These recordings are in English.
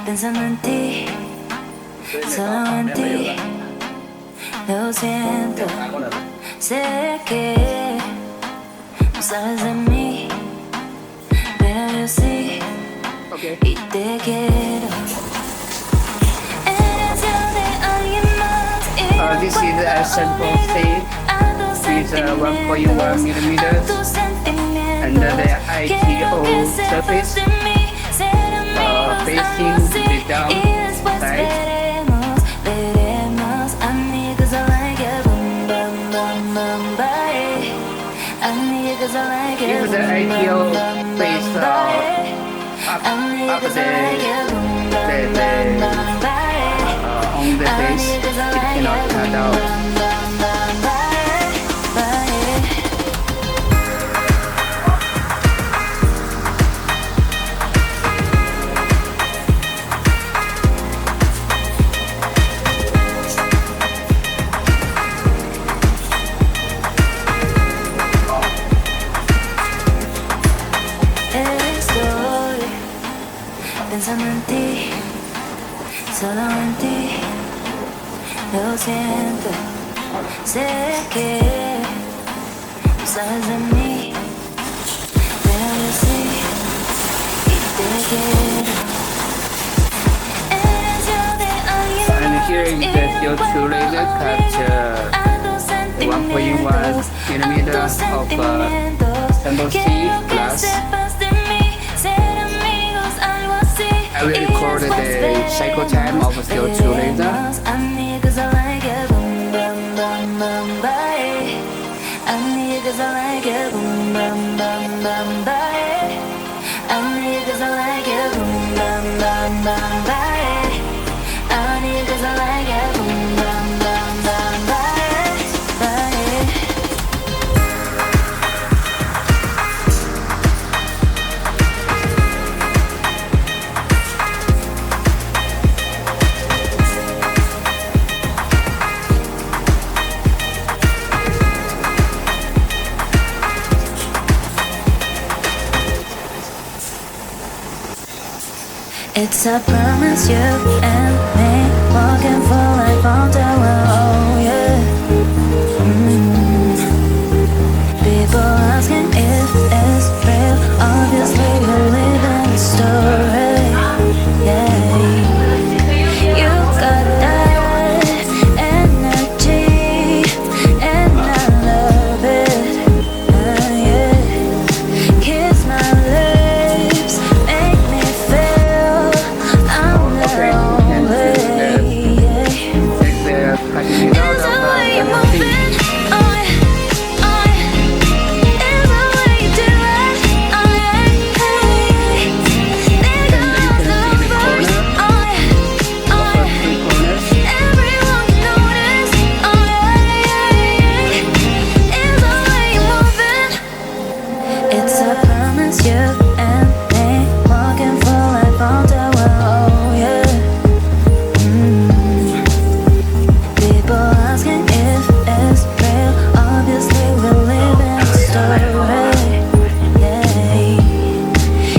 pensando en ti, solo en ti. Lo siento, sé que no sabes de mí, pero yo sí, y te quiero. Eres yo de alguien más. This is a sample state with 1.1 millimeters and the ITO surface facing the downside. If the ITO face up on the face, it cannot cut out. Pensando en ti, solo en ti, lo siento, sé que no sabes de mí, pero yo sí, y te quiero. Eres yo de alguien And here is the CO2 laser cut 1.1 millimeter of sample C glass. I will record the cycle time of CO2 laser. It's a promise, you and me, walking for life on the road, yeah. People asking if it's real, obviously we live in a story, yeah. You got that energy, and I love it, yeah. Kiss my lips, make me feel I'm lonely, yeah. Take the cutting it out of the thing.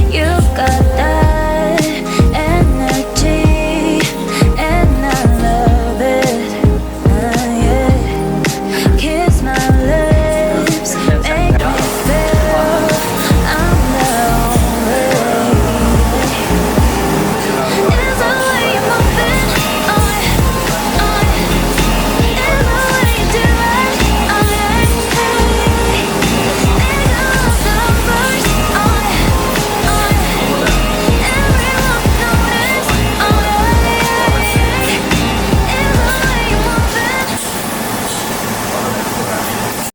You got